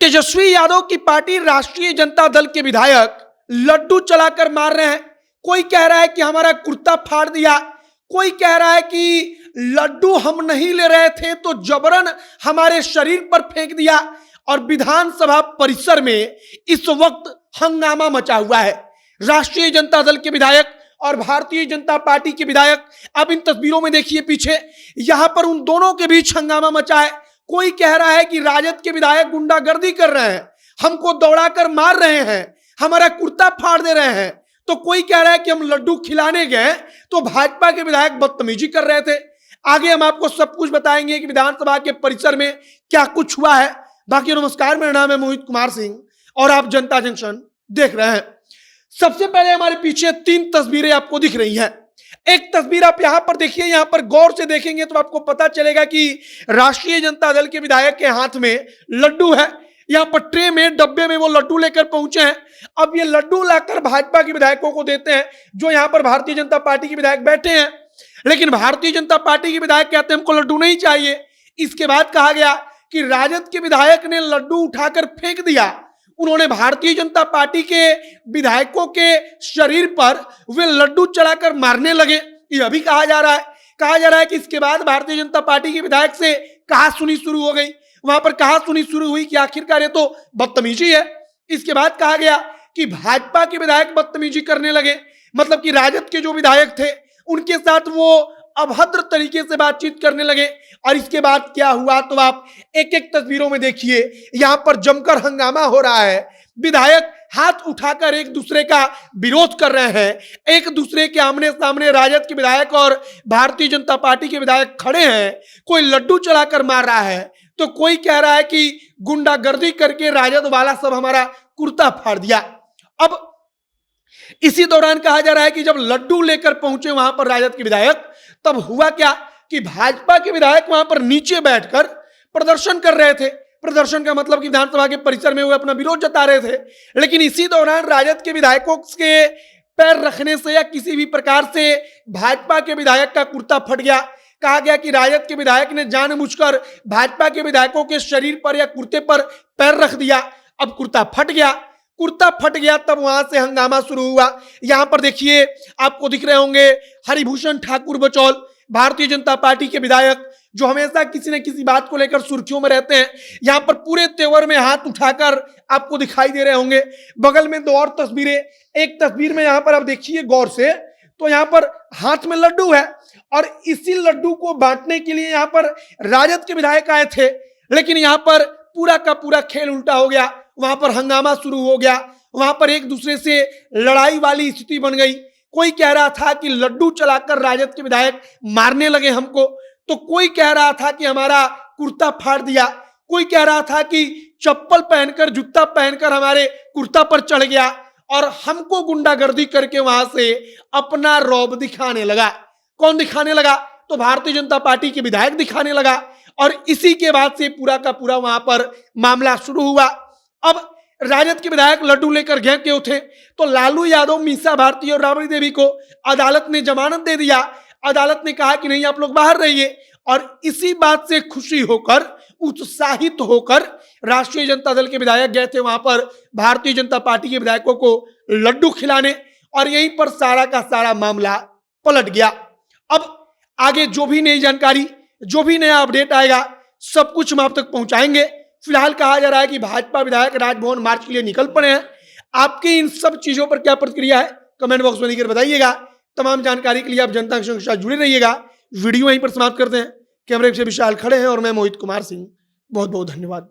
तेजस्वी यादव की पार्टी राष्ट्रीय जनता दल के विधायक लड्डू चलाकर मार रहे हैं। कोई कह रहा है कि हमारा कुर्ता फाड़ दिया, कोई कह रहा है कि लड्डू हम नहीं ले रहे थे तो जबरन हमारे शरीर पर फेंक दिया। और विधानसभा परिसर में इस वक्त हंगामा मचा हुआ है। राष्ट्रीय जनता दल के विधायक और भारतीय जनता पार्टी के विधायक, अब इन तस्वीरों में देखिए पीछे, यहां पर उन दोनों के बीच हंगामा मचा है। कोई कह रहा है कि राजद के विधायक गुंडागर्दी कर रहे हैं, हमको दौड़ाकर मार रहे हैं, हमारा कुर्ता फाड़ दे रहे हैं। तो कोई कह रहा है कि हम लड्डू खिलाने गए तो भाजपा के विधायक बदतमीजी कर रहे थे। आगे हम आपको सब कुछ बताएंगे कि विधानसभा के परिसर में क्या कुछ हुआ है। बाकी नमस्कार, मेरा नाम है मोहित कुमार सिंह और आप जनता जंक्शन देख रहे हैं। सबसे पहले हमारे पीछे 3 तस्वीरें आपको दिख रही हैं। एक तस्वीर आप यहां पर देखिए, यहां पर गौर से देखेंगे तो आपको पता चलेगा कि राष्ट्रीय जनता दल के विधायक के हाथ में लड्डू है। यहां पर ट्रे में, डब्बे में वो लड्डू लेकर पहुंचे हैं। अब ये लड्डू लाकर भाजपा के विधायकों को देते हैं, जो यहां पर भारतीय जनता पार्टी के विधायक बैठे हैं। लेकिन भारतीय जनता पार्टी के विधायक कहते हैं हमको लड्डू नहीं चाहिए। इसके बाद कहा गया कि राजद के विधायक ने लड्डू उठाकर फेंक दिया। उन्होंने भारतीय जनता पार्टी के विधायकों के शरीर पर वे लड्डू चढ़ाकर मारने लगे, यह भी कहा जा रहा है। कहा जा रहा है कि इसके बाद भारतीय जनता पार्टी के विधायक से कहासुनी शुरू हो गई। वहां पर कहासुनी शुरू हुई कि आखिरकार ये तो बदतमीजी है। इसके बाद कहा गया कि भाजपा के विधायक बदतमीजी करने लगे, मतलब कि राजद के जो विधायक थे उनके साथ वो अभद्र तरीके से बातचीत करने लगे। और इसके बाद क्या हुआ तो आप एक एक तस्वीरों में देखिए। यहां पर जमकर हंगामा हो रहा है। विधायक हाथ उठाकर एक दूसरे का विरोध कर रहे हैं। एक दूसरे के आमने सामने राजद के विधायक और भारतीय जनता पार्टी के विधायक खड़े हैं। कोई लड्डू चढ़ाकर मार रहा है तो कोई कह रहा है कि गुंडागर्दी करके राजद वाला सब हमारा कुर्ता फाड़ दिया। अब इसी दौरान कहा जा रहा है कि जब लड्डू लेकर पहुंचे वहां पर राजद के विधायक, तब हुआ क्या कि भाजपा के विधायक वहां पर नीचे बैठकर प्रदर्शन कर रहे थे। प्रदर्शन का मतलब कि विधानसभा के परिसर में वो अपना विरोध जता रहे थे। लेकिन इसी दौरान राजद के विधायकों के पैर रखने से या किसी भी प्रकार से भाजपा के विधायक का कुर्ता फट गया। कहा गया कि राजद के विधायक ने जानबूझकर भाजपा के विधायकों के शरीर पर या कुर्ते पर पैर रख दिया। अब कुर्ता फट गया। तब वहां से हंगामा शुरू हुआ। यहां पर देखिए, आपको दिख रहे होंगे हरिभूषण ठाकुर बचौल, भारतीय जनता पार्टी के विधायक, जो हमेशा किसी न किसी बात को लेकर सुर्खियों में रहते हैं। यहां पर पूरे तेवर में हाथ उठाकर आपको दिखाई दे रहे होंगे। बगल में 2 और तस्वीरें। एक तस्वीर में यहां पर आप देखिए गौर से, तो यहां पर हाथ में लड्डू है और इसी लड्डू को बांटने के लिए यहां पर राजद के विधायक आए थे। लेकिन यहां पर पूरा का पूरा खेल उल्टा हो गया। वहां पर हंगामा शुरू हो गया। वहां पर एक दूसरे से लड़ाई वाली स्थिति बन गई। कोई कह रहा था कि लड्डू चलाकर राजद के विधायक मारने लगे हमको, तो कोई कह रहा था कि हमारा कुर्ता फाड़ दिया। कोई कह रहा था कि चप्पल पहनकर, जूता पहनकर हमारे कुर्ता पर चढ़ गया और हमको गुंडागर्दी करके वहां से अपना रौब दिखाने लगा। कौन दिखाने लगा? तो भारतीय जनता पार्टी के विधायक दिखाने लगा। और इसी के बाद से पूरा का पूरा वहां पर मामला शुरू हुआ। अब राजद के विधायक लड्डू लेकर गए क्यों थे? तो लालू यादव, मीसा भारती और राबड़ी देवी को अदालत ने जमानत दे दिया। अदालत ने कहा कि नहीं, आप लोग बाहर रहिए। और इसी बात से खुशी होकर, उत्साहित होकर राष्ट्रीय जनता दल के विधायक गए थे वहां पर भारतीय जनता पार्टी के विधायकों को लड्डू खिलाने, और यहीं पर सारा का सारा मामला पलट गया। अब आगे जो भी नई जानकारी, जो भी नया अपडेट आएगा, सब कुछ हम आप तक पहुंचाएंगे। फिलहाल कहा जा रहा है कि भाजपा विधायक राजभवन मार्च के लिए निकल पड़े हैं। आपकी इन सब चीजों पर क्या प्रतिक्रिया है, कमेंट बॉक्स में लिखकर बताइएगा। तमाम जानकारी के लिए आप जनता के साथ जुड़े रहिएगा। वीडियो यहीं पर समाप्त करते हैं। कैमरे से विशाल खड़े हैं और मैं मोहित कुमार सिंह। बहुत बहुत धन्यवाद।